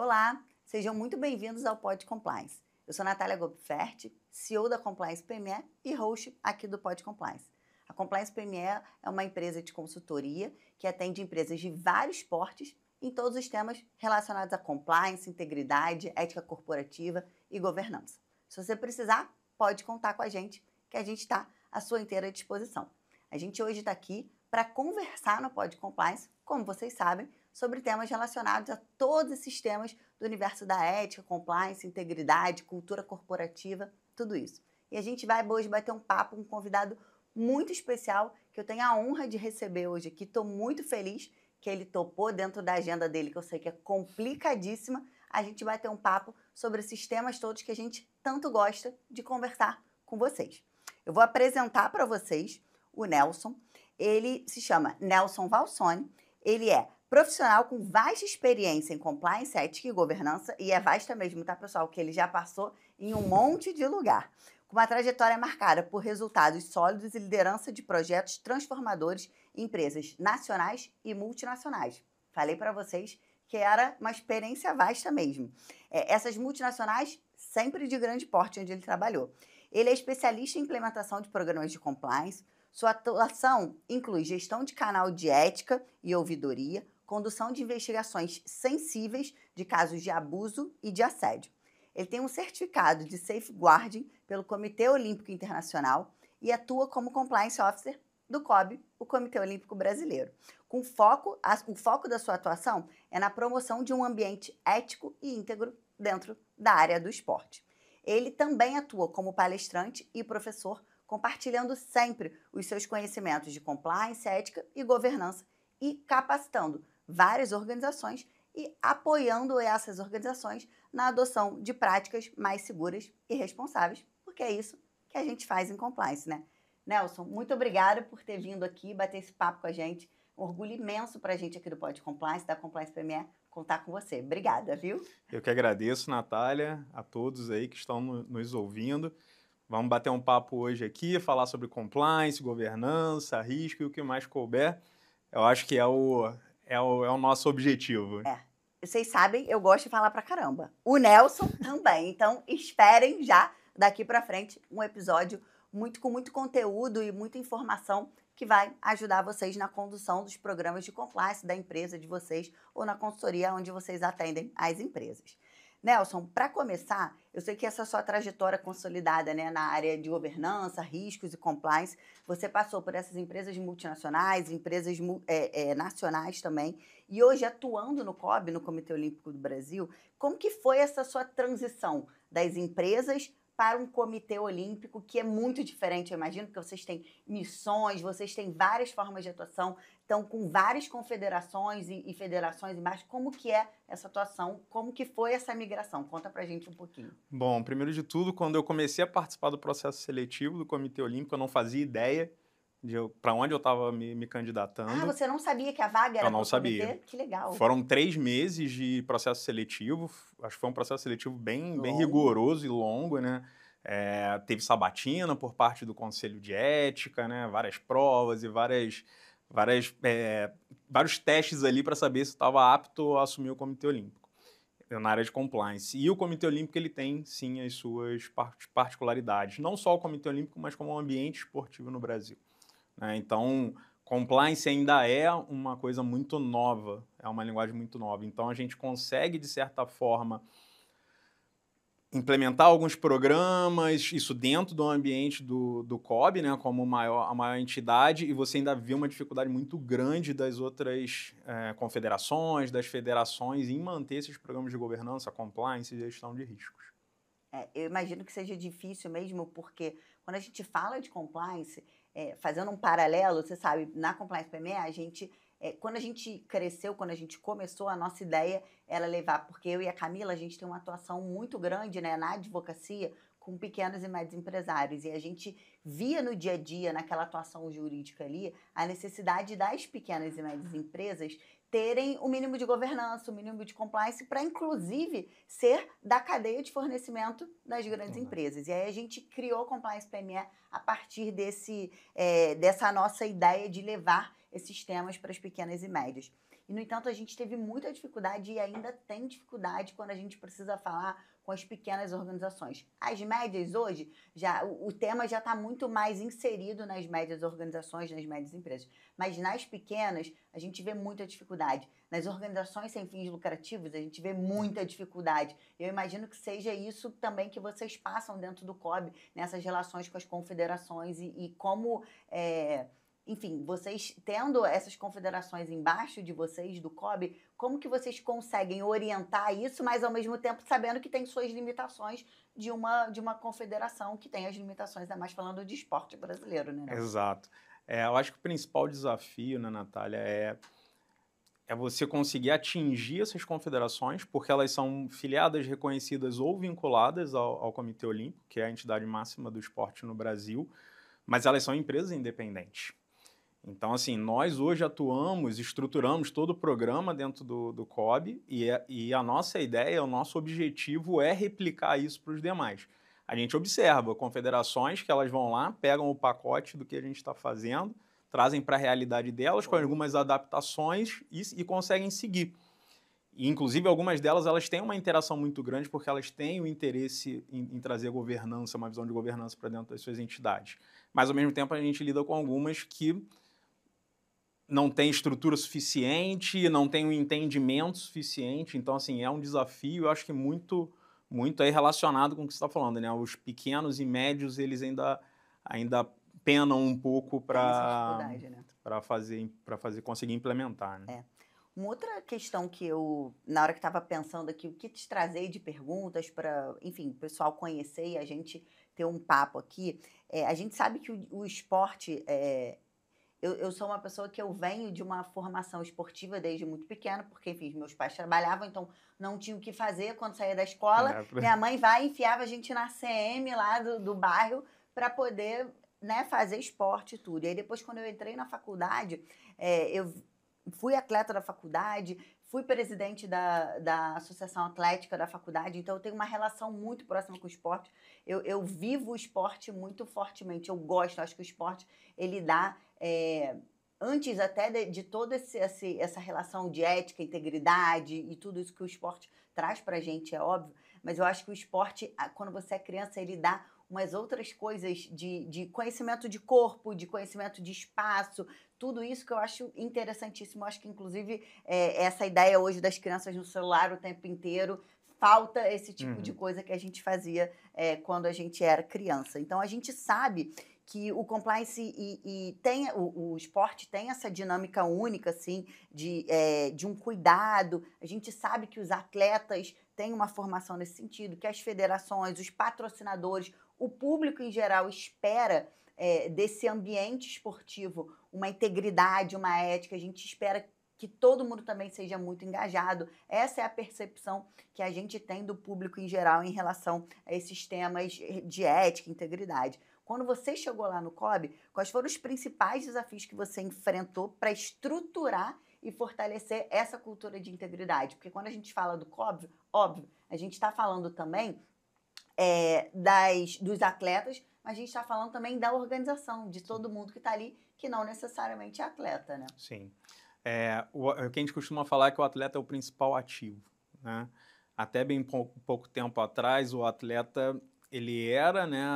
Olá, sejam muito bem-vindos ao Pod Compliance. Eu sou Natália Gopfert, CEO da Compliance PME e host aqui do Pod Compliance. A Compliance PME é uma empresa de consultoria que atende empresas de vários portes em todos os temas relacionados a compliance, integridade, ética corporativa e governança. Se você precisar, pode contar com a gente, que a gente está à sua inteira disposição. A gente hoje está aqui para conversar no Pod Compliance, como vocês sabem, sobre temas relacionados a todos esses temas do universo da ética, compliance, integridade, cultura corporativa, tudo isso. E a gente vai hoje bater um papo com um convidado muito especial que eu tenho a honra de receber hoje aqui. Estou muito feliz que ele topou dentro da agenda dele, que eu sei que é complicadíssima, a gente vai ter um papo sobre esses temas todos que a gente tanto gosta de conversar com vocês. Eu vou apresentar para vocês o Nelson. Ele se chama Nelson Valsoni. Ele é profissional com vasta experiência em compliance, ética e governança, e é vasta mesmo, tá, pessoal? Que ele já passou em um monte de lugar. Com uma trajetória marcada por resultados sólidos e liderança de projetos transformadores em empresas nacionais e multinacionais. Falei para vocês que era uma experiência vasta mesmo. Essas multinacionais sempre de grande porte onde ele trabalhou. Ele é especialista em implementação de programas de compliance. Sua atuação inclui gestão de canal de ética e ouvidoria, condução de investigações sensíveis de casos de abuso e de assédio. Ele tem um certificado de safeguarding pelo Comitê Olímpico Internacional e atua como Compliance Officer do COB, o Comitê Olímpico Brasileiro. O foco da sua atuação é na promoção de um ambiente ético e íntegro dentro da área do esporte. Ele também atua como palestrante e professor, compartilhando sempre os seus conhecimentos de compliance, ética e governança e capacitando várias organizações e apoiando essas organizações na adoção de práticas mais seguras e responsáveis, porque é isso que a gente faz em compliance, né? Nelson, muito obrigada por ter vindo aqui bater esse papo com a gente. Um orgulho imenso para a gente aqui do Pod Compliance, da Compliance PME, contar com você. Obrigada, viu? Eu que agradeço, Natália, a todos aí que estão nos ouvindo. Vamos bater um papo hoje aqui, falar sobre compliance, governança, risco e o que mais couber. Eu acho que é o nosso objetivo. Vocês sabem, eu gosto de falar pra caramba. O Nelson também. Então, esperem já, daqui pra frente, um episódio com muito conteúdo e muita informação que vai ajudar vocês na condução dos programas de compliance da empresa de vocês ou na consultoria onde vocês atendem as empresas. Nelson, para começar, eu sei que essa sua trajetória consolidada, né, na área de governança, riscos e compliance, você passou por essas empresas multinacionais, empresas nacionais também, e hoje atuando no COB, no Comitê Olímpico do Brasil, como que foi essa sua transição das empresas para um comitê olímpico, que é muito diferente, eu imagino, porque vocês têm missões, vocês têm várias formas de atuação, estão com várias confederações e federações embaixo. Como que é essa atuação? Como que foi essa migração? Conta pra gente um pouquinho. Bom, primeiro de tudo, quando eu comecei a participar do processo seletivo do Comitê Olímpico, eu não fazia ideia para onde eu estava me candidatando. Ah, você não sabia que a vaga era Eu não sabia. comitê? Que legal. Foram 3 meses de processo seletivo, acho que foi um processo seletivo bem rigoroso e longo, né? Teve sabatina por parte do Conselho de Ética, né? Várias provas e vários testes ali para saber se estava apto a assumir o Comitê Olímpico na área de compliance. E o Comitê Olímpico ele tem, sim, as suas particularidades. Não só o Comitê Olímpico, mas como o ambiente esportivo no Brasil, né? Então, compliance ainda é uma coisa muito nova, é uma linguagem muito nova. Então, a gente consegue, de certa forma, implementar alguns programas, isso dentro do ambiente do COB, né, como a maior entidade, e você ainda vê uma dificuldade muito grande das outras confederações, das federações, em manter esses programas de governança, compliance e gestão de riscos. Eu imagino que seja difícil mesmo, porque quando a gente fala de compliance, fazendo um paralelo, você sabe, na Compliance PME, quando a gente cresceu, quando a gente começou, a nossa ideia era levar, porque eu e a Camila, a gente tem uma atuação muito grande, né, na advocacia com pequenos e médios empresários, e a gente via no dia a dia, naquela atuação jurídica ali, a necessidade das pequenas e médias empresas terem o mínimo de governança, o mínimo de compliance, para, inclusive, ser da cadeia de fornecimento das grandes empresas. E aí a gente criou a Compliance PME a partir dessa nossa ideia de levar esses temas para as pequenas e médias. E, no entanto, a gente teve muita dificuldade e ainda tem dificuldade quando a gente precisa falar com as pequenas organizações. As médias hoje, o tema já está muito mais inserido nas médias organizações, nas médias empresas. Mas nas pequenas, a gente vê muita dificuldade. Nas organizações sem fins lucrativos, a gente vê muita dificuldade. Eu imagino que seja isso também que vocês passam dentro do COB, nessas relações com as confederações e como... enfim, vocês tendo essas confederações embaixo de vocês, do COB, como que vocês conseguem orientar isso, mas ao mesmo tempo sabendo que tem suas limitações de uma confederação que tem as limitações, ainda mais falando de esporte brasileiro, né? Exato. Eu acho que o principal desafio, né, Natália, é você conseguir atingir essas confederações, porque elas são filiadas, reconhecidas ou vinculadas ao Comitê Olímpico, que é a entidade máxima do esporte no Brasil, mas elas são empresas independentes. Então, assim, nós hoje atuamos, estruturamos todo o programa dentro do COB e a nossa ideia, o nosso objetivo é replicar isso para os demais. A gente observa confederações que elas vão lá, pegam o pacote do que a gente está fazendo, trazem para a realidade delas com algumas adaptações e conseguem seguir. E, inclusive, algumas delas elas têm uma interação muito grande porque elas têm o interesse em trazer governança, uma visão de governança para dentro das suas entidades. Mas, ao mesmo tempo, a gente lida com algumas que não tem estrutura suficiente, não tem um entendimento suficiente. Então, assim, é um desafio, eu acho que muito aí relacionado com o que você está falando, né? Os pequenos e médios, eles ainda penam um pouco para conseguir implementar, né? Uma outra questão que eu, na hora que estava pensando aqui, o que te trazer de perguntas para, enfim, o pessoal conhecer e a gente ter um papo aqui, a gente sabe que o esporte... Eu sou uma pessoa que eu venho de uma formação esportiva desde muito pequena, porque, enfim, meus pais trabalhavam, então não tinha o que fazer quando saía da escola. Minha mãe vai e enfiava a gente na CM lá do bairro para poder, né, fazer esporte e tudo. E aí depois, quando eu entrei na faculdade, eu fui atleta da faculdade, fui presidente da Associação Atlética da faculdade, então eu tenho uma relação muito próxima com o esporte. Eu vivo o esporte muito fortemente, eu gosto, acho que o esporte, ele dá... antes até de toda essa relação de ética, integridade e tudo isso que o esporte traz pra gente, é óbvio, mas eu acho que o esporte, quando você é criança, ele dá umas outras coisas de conhecimento de corpo, de conhecimento de espaço, tudo isso que eu acho interessantíssimo. Eu acho que, inclusive, essa ideia hoje das crianças no celular o tempo inteiro, falta esse tipo de coisa que a gente fazia quando a gente era criança. Então, a gente sabe que o compliance o esporte tem essa dinâmica única, assim, de um cuidado. A gente sabe que os atletas têm uma formação nesse sentido, que as federações, os patrocinadores, o público em geral espera desse ambiente esportivo uma integridade, uma ética. A gente espera que todo mundo também seja muito engajado. Essa é a percepção que a gente tem do público em geral em relação a esses temas de ética e integridade. Quando você chegou lá no COB, quais foram os principais desafios que você enfrentou para estruturar e fortalecer essa cultura de integridade? Porque quando a gente fala do COB, óbvio, a gente está falando também dos atletas, mas a gente está falando também da organização, de todo mundo que está ali, que não necessariamente é atleta, né? Sim. O que a gente costuma falar é que o atleta é o principal ativo, né? Até bem pouco tempo atrás, o atleta... ele era, né,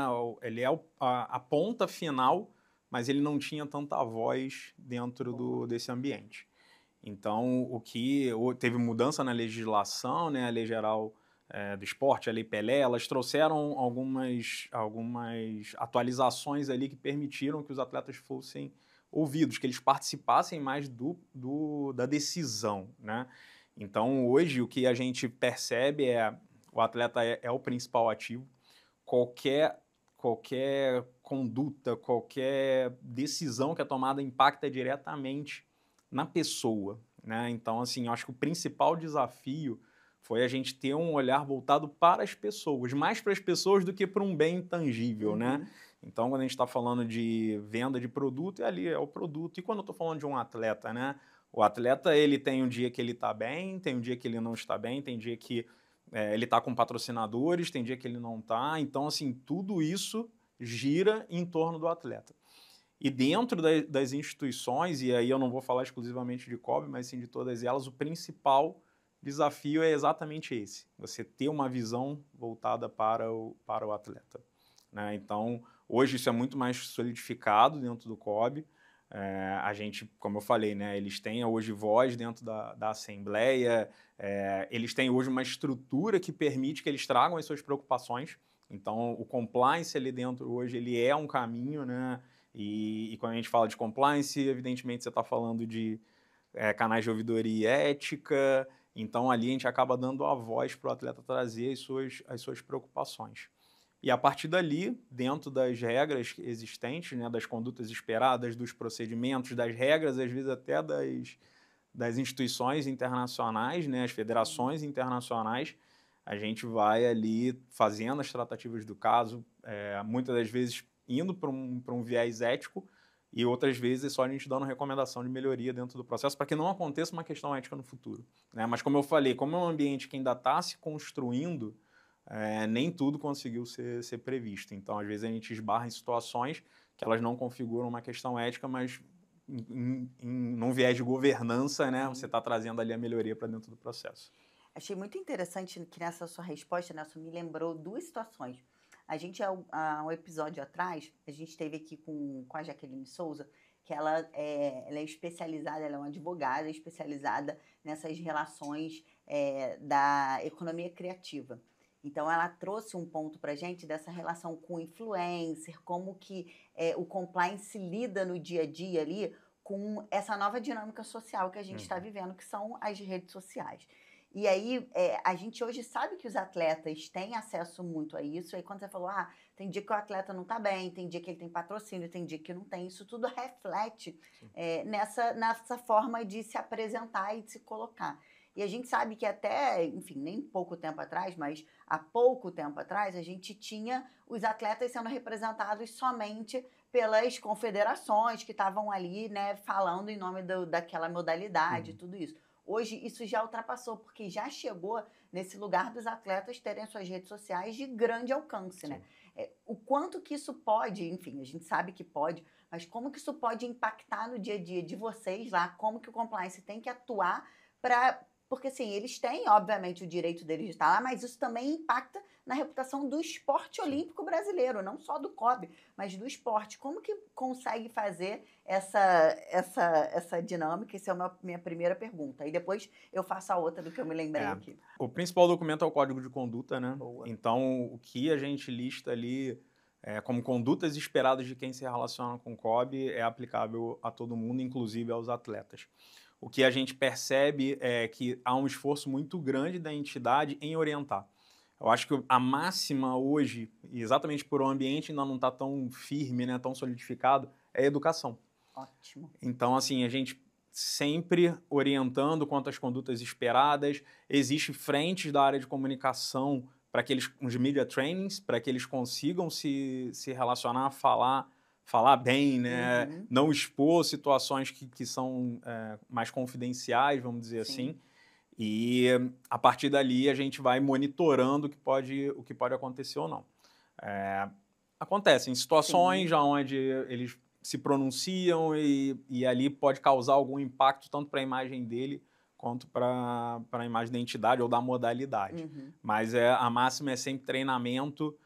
ele é a ponta final, mas ele não tinha tanta voz dentro desse ambiente. Então, teve mudança na legislação, né, a Lei Geral do Esporte, a Lei Pelé, elas trouxeram algumas atualizações ali que permitiram que os atletas fossem ouvidos, que eles participassem mais da decisão, né? Então, hoje, o que a gente percebe o atleta é o principal ativo. Qualquer conduta, qualquer decisão que é tomada impacta diretamente na pessoa, né? Então, assim, eu acho que o principal desafio foi a gente ter um olhar voltado para as pessoas, mais para as pessoas do que para um bem intangível, né? Então, quando a gente está falando de venda de produto, ali é o produto. E quando eu estou falando de um atleta, né? O atleta, ele tem um dia que ele está bem, tem um dia que ele não está bem, tem dia que ele está com patrocinadores, tem dia que ele não está. Então, assim, tudo isso gira em torno do atleta. E dentro das instituições, e aí eu não vou falar exclusivamente de COB, mas sim de todas elas, o principal desafio é exatamente esse: você ter uma visão voltada para o atleta, né? Então, hoje isso é muito mais solidificado dentro do COB. A gente, como eu falei, né, eles têm hoje voz dentro da Assembleia, eles têm hoje uma estrutura que permite que eles tragam as suas preocupações. Então, o compliance ali dentro hoje, ele é um caminho, né? E quando a gente fala de compliance, evidentemente você está falando de canais de ouvidoria ética. Então, ali a gente acaba dando a voz para o atleta trazer as suas preocupações. E a partir dali, dentro das regras existentes, né, das condutas esperadas, dos procedimentos, das regras, às vezes até das instituições internacionais, né, as federações internacionais, a gente vai ali fazendo as tratativas do caso, muitas das vezes indo para um viés ético, e outras vezes só a gente dando recomendação de melhoria dentro do processo para que não aconteça uma questão ética no futuro, né? Mas como eu falei, como é um ambiente que ainda está se construindo, nem tudo conseguiu ser previsto. Então, às vezes, a gente esbarra em situações que elas não configuram uma questão ética, mas num viés de governança, né? Você está trazendo ali a melhoria para dentro do processo. Achei muito interessante que nessa sua resposta, Nelson, me lembrou duas situações. A gente, há um episódio atrás, a gente esteve aqui com a Jaqueline Souza, que ela é especializada, ela é uma advogada especializada nessas relações da economia criativa. Então, ela trouxe um ponto para a gente dessa relação com o influencer, como que o compliance lida no dia a dia ali com essa nova dinâmica social que a gente está vivendo, que são as redes sociais. E aí, a gente hoje sabe que os atletas têm acesso muito a isso. E aí, quando você falou, tem dia que o atleta não está bem, tem dia que ele tem patrocínio, tem dia que não tem. Isso tudo reflete nessa forma de se apresentar e de se colocar. E a gente sabe que até, enfim, nem pouco tempo atrás, mas há pouco tempo atrás, a gente tinha os atletas sendo representados somente pelas confederações que estavam ali, né, falando em nome daquela modalidade, tudo isso. Hoje isso já ultrapassou, porque já chegou nesse lugar dos atletas terem suas redes sociais de grande alcance, né? O quanto que isso pode, enfim, a gente sabe que pode, mas como que isso pode impactar no dia a dia de vocês lá, como que o compliance tem que atuar para... Porque, assim, eles têm, obviamente, o direito deles de estar lá, mas isso também impacta na reputação do esporte olímpico brasileiro, não só do COB, mas do esporte. Como que consegue fazer essa dinâmica? Essa é a minha primeira pergunta. E depois eu faço a outra do que eu me lembrei aqui. O principal documento é o Código de Conduta, né? Boa. Então, o que a gente lista ali como condutas esperadas de quem se relaciona com o COB é aplicável a todo mundo, inclusive aos atletas. O que a gente percebe é que há um esforço muito grande da entidade em orientar. Eu acho que a máxima hoje, exatamente por o ambiente ainda não está tão firme, né, tão solidificado, é a educação. Ótimo. Então, assim, a gente sempre orientando quanto às condutas esperadas. Existe frentes da área de comunicação para que eles, uns media trainings, para que eles consigam se relacionar, falar bem, né? Não expor situações que são mais confidenciais, vamos dizer assim. E a partir dali a gente vai monitorando o que pode acontecer ou não. Acontecem situações onde eles se pronunciam e ali pode causar algum impacto tanto para a imagem dele quanto para a imagem da entidade ou da modalidade. Mas a máxima é sempre treinamento,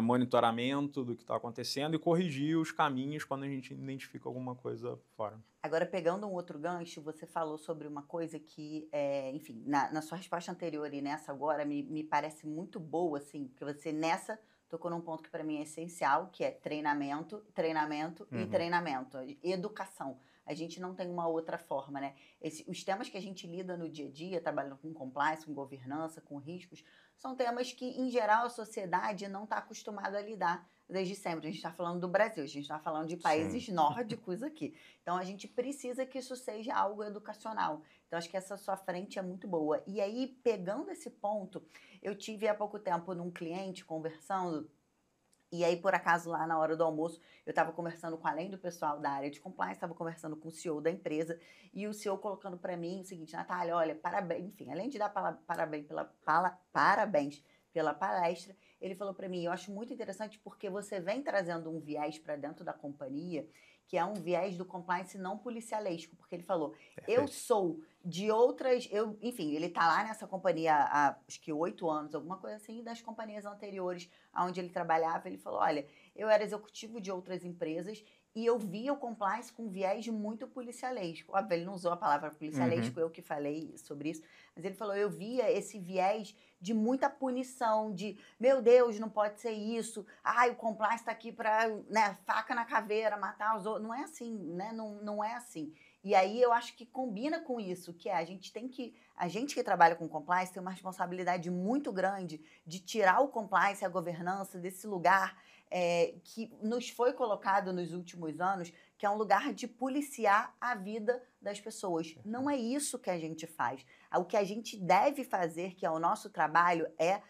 monitoramento do que está acontecendo e corrigir os caminhos quando a gente identifica alguma coisa fora. Agora, pegando um outro gancho, você falou sobre uma coisa que, enfim, na sua resposta anterior e nessa agora, me parece muito boa, assim, porque você nessa tocou num ponto que para mim é essencial, que é treinamento e treinamento, educação. A gente não tem uma outra forma, né? Os temas que a gente lida no dia a dia, trabalhando com compliance, com governança, com riscos, são temas que, em geral, a sociedade não está acostumada a lidar desde sempre. A gente está falando do Brasil, a gente está falando de países nórdicos aqui. Então, a gente precisa que isso seja algo educacional. Então, acho que essa sua frente é muito boa. E aí, pegando esse ponto, eu tive há pouco tempo num cliente conversando, e aí, por acaso, lá na hora do almoço, eu estava conversando com, além do pessoal da área de compliance, estava conversando com o CEO da empresa, e o CEO colocando para mim o seguinte: Natália, olha, parabéns, enfim, além de dar parabéns pela palestra, ele falou para mim, eu acho muito interessante porque você vem trazendo um viés para dentro da companhia que é um viés do compliance não policialesco, porque ele falou, Perfeito. eu sou de outras, enfim, ele está lá nessa companhia há acho que 8 anos, alguma coisa assim, das companhias anteriores onde ele trabalhava, ele falou, olha, eu era executivo de outras empresas e eu via o compliance com viés muito policialesco. Óbvio, ele não usou a palavra policialesco, eu que falei sobre isso, mas ele falou, eu via esse viés de muita punição, de, meu Deus, não pode ser isso, o compliance está aqui para, né, faca na caveira, matar os outros. Não é assim, né? Não é assim. E aí eu acho que combina com isso, que é a gente que trabalha com compliance tem uma responsabilidade muito grande de tirar o compliance e a governança desse lugar que nos foi colocado nos últimos anos, que é um lugar de policiar a vida das pessoas. Não é isso que a gente faz. O que a gente deve fazer, que é o nosso trabalho, é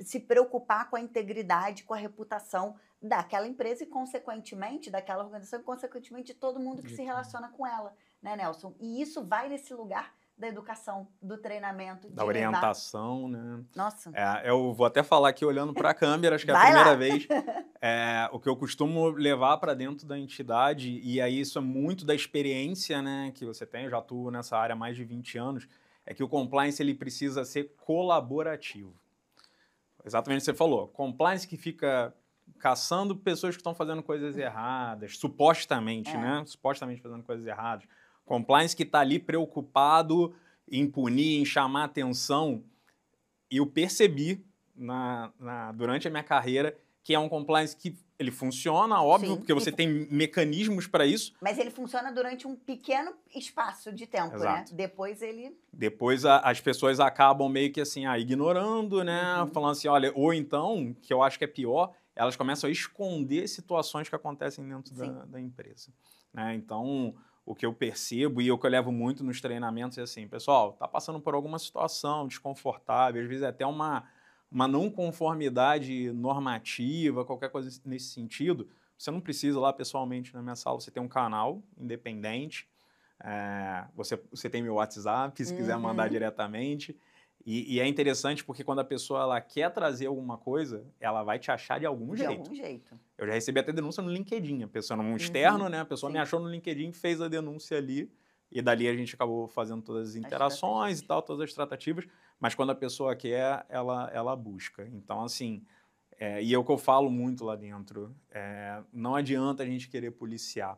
se preocupar com a integridade, com a reputação daquela empresa e, consequentemente, daquela organização e, consequentemente, de todo mundo que se relaciona com ela, né, Nelson? E isso vai nesse lugar da educação, do treinamento, Da orientação, né? Nossa. Eu vou até falar aqui olhando para a câmera, acho que é a Vai primeira lá. vez. O que eu costumo levar para dentro da entidade, e aí isso é muito da experiência, né, que você tem, eu já atuo nessa área há mais de 20 anos, é que o compliance ele precisa ser colaborativo. Exatamente o que você falou. Compliance que fica caçando pessoas que estão fazendo coisas erradas, supostamente, né? Supostamente fazendo coisas erradas. Compliance que está ali preocupado em punir, em chamar atenção. E eu percebi durante a minha carreira que é um compliance que ele funciona, óbvio, porque você tem mecanismos para isso. Mas ele funciona durante um pequeno espaço de tempo, Exato. né? Depois as pessoas acabam meio que assim, ignorando, né? Falando assim, olha, ou então, que eu acho que é pior, elas começam a esconder situações que acontecem dentro da empresa. Né? Então, o que eu percebo e o que eu levo muito nos treinamentos é assim, pessoal, tá passando por alguma situação desconfortável, às vezes é até uma não conformidade normativa, qualquer coisa nesse sentido, você não precisa ir lá pessoalmente na minha sala, você tem um canal independente, você tem meu WhatsApp, se quiser mandar diretamente, e é interessante porque quando a pessoa ela quer trazer alguma coisa, ela vai te achar de algum jeito. De algum jeito. Eu já recebi até denúncia no LinkedIn, a pessoa num externo, né? A pessoa me achou no LinkedIn, fez a denúncia ali, e dali a gente acabou fazendo todas as interações e tal, todas as tratativas, mas quando a pessoa quer, ela busca. Então, assim, e é o que eu falo muito lá dentro, não adianta a gente querer policiar.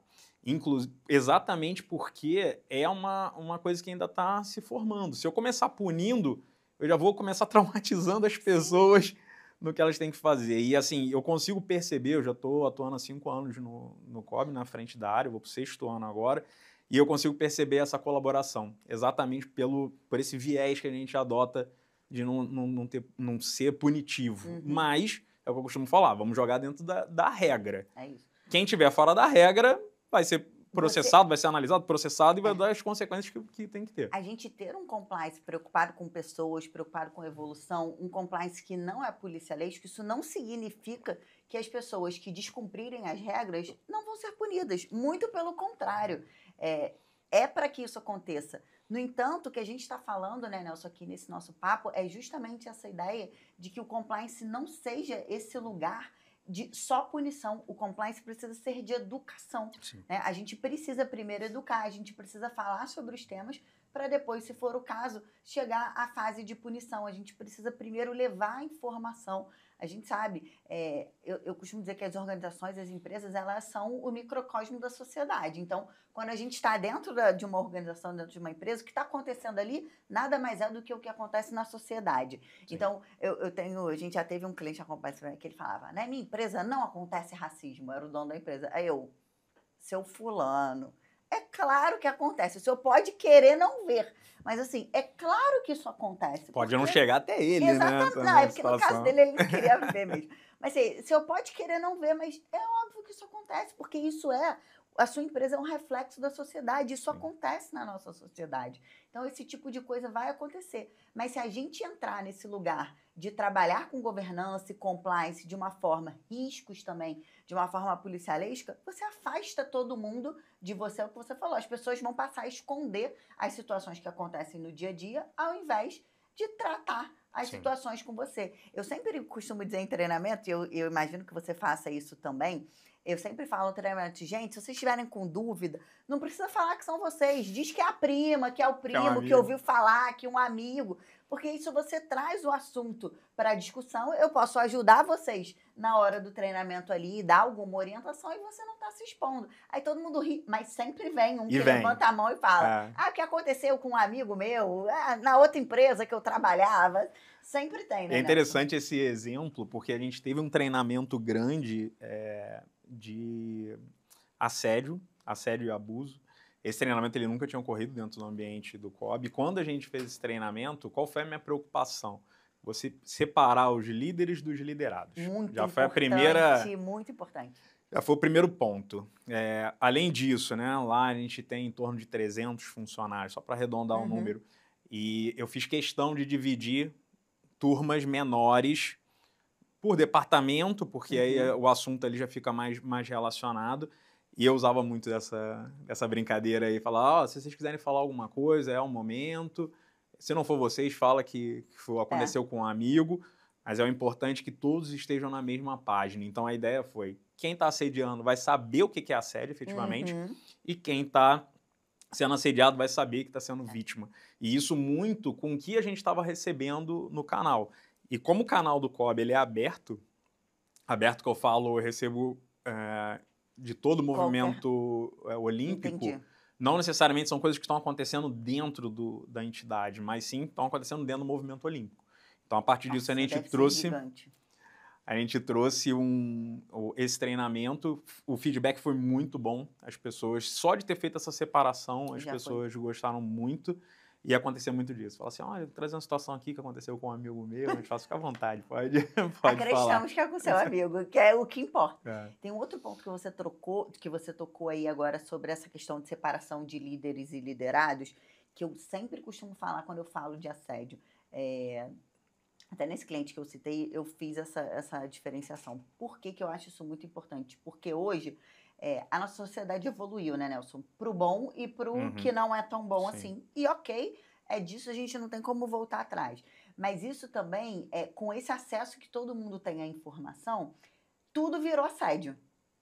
Exatamente porque é uma coisa que ainda está se formando. Se eu começar punindo, eu já vou começar traumatizando as pessoas no que elas têm que fazer. E assim, eu consigo perceber, eu já estou atuando há 5 anos no COB, na frente da área, eu vou para o 6º ano agora, e eu consigo perceber essa colaboração, exatamente por esse viés que a gente adota de não ser punitivo. Mas, é o que eu costumo falar, vamos jogar dentro da regra. É isso. Quem estiver fora da regra vai ser processado, vai ser analisado, processado e vai dar as consequências que tem que ter. A gente ter um compliance preocupado com pessoas, preocupado com evolução, um compliance que não é policialesco, isso não significa que as pessoas que descumprirem as regras não vão ser punidas. Muito pelo contrário. É para que isso aconteça. No entanto, o que a gente está falando, né, Nelson, aqui nesse nosso papo, é justamente essa ideia de que o compliance não seja esse lugar de só punição. O compliance precisa ser de educação. Né? A gente precisa primeiro educar, a gente precisa falar sobre os temas para depois, se for o caso, chegar à fase de punição. A gente precisa primeiro levar a informação. A gente sabe, eu costumo dizer que as organizações, as empresas, elas são o microcosmo da sociedade. Então, quando a gente está dentro de uma organização, dentro de uma empresa, o que está acontecendo ali nada mais é do que o que acontece na sociedade. Sim. Então, a gente já teve um cliente que ele falava, na minha empresa não acontece racismo, era o dono da empresa. Aí seu fulano, é claro que acontece, o senhor pode querer não ver, mas assim, é claro que isso acontece. Pode não chegar até ele, exatamente, né? Não, é porque no caso dele ele queria ver mesmo. Mas assim, o senhor pode querer não ver, mas é óbvio que isso acontece, porque a sua empresa é um reflexo da sociedade, isso acontece na nossa sociedade. Então, esse tipo de coisa vai acontecer. Mas se a gente entrar nesse lugar de trabalhar com governança e compliance de uma forma, riscos também, de uma forma policialesca, você afasta todo mundo de você, é o que você falou. As pessoas vão passar a esconder as situações que acontecem no dia a dia, ao invés de tratar as situações com você. Eu sempre costumo dizer em treinamento, e eu imagino que você faça isso também, Eu sempre falo no treinamento, gente, se vocês estiverem com dúvida, não precisa falar que são vocês. Diz que é a prima, que é o Que é um primo, que amigo. ouviu falar, que é um amigo. Porque isso você traz o assunto para a discussão. Eu posso ajudar vocês na hora do treinamento ali, dar alguma orientação e você não está se expondo. Aí todo mundo ri, mas sempre vem um E que vem. levanta a mão e fala: É. o que aconteceu com um amigo meu, na outra empresa que eu trabalhava. Sempre tem, né, É Nelson? interessante esse exemplo, porque a gente teve um treinamento grande de assédio e abuso. Esse treinamento ele nunca tinha ocorrido dentro do ambiente do COB. E quando a gente fez esse treinamento, qual foi a minha preocupação? Você separar os líderes dos liderados. Muito Já importante, foi a primeira, muito importante. já foi o primeiro ponto. Além disso, né, lá a gente tem em torno de 300 funcionários, só para arredondar o número. E eu fiz questão de dividir turmas menores por departamento, porque aí o assunto ali já fica mais relacionado. E eu usava muito dessa brincadeira aí, falar, se vocês quiserem falar alguma coisa, é o momento. Se não for vocês, fala que aconteceu com um amigo, mas é o importante que todos estejam na mesma página. Então a ideia foi, quem está assediando vai saber o que é assédio, efetivamente, e quem está sendo assediado vai saber que está sendo vítima. E isso muito com o que a gente estava recebendo no canal. E como o canal do COB ele é aberto que eu falo, eu recebo de todo o movimento olímpico, Entendi. não necessariamente são coisas que estão acontecendo dentro da entidade, mas sim estão acontecendo dentro do movimento olímpico. Então, a partir disso, a gente trouxe esse treinamento, o feedback foi muito bom, as pessoas, só de ter feito essa separação, as pessoas gostaram muito. E acontecia muito disso. Fala assim, olha, trazer uma situação aqui que aconteceu com um amigo meu, a gente fala, fica à vontade, pode Acreditamos falar. que é com seu amigo, que é o que importa. Tem um outro ponto que você tocou aí agora sobre essa questão de separação de líderes e liderados, que eu sempre costumo falar quando eu falo de assédio. Até nesse cliente que eu citei, eu fiz essa diferenciação. Por que eu acho isso muito importante? Porque hoje a nossa sociedade evoluiu, né, Nelson? Pro bom e pro que não é tão bom assim. E ok, disso a gente não tem como voltar atrás. Mas isso também, com esse acesso que todo mundo tem à informação, tudo virou assédio,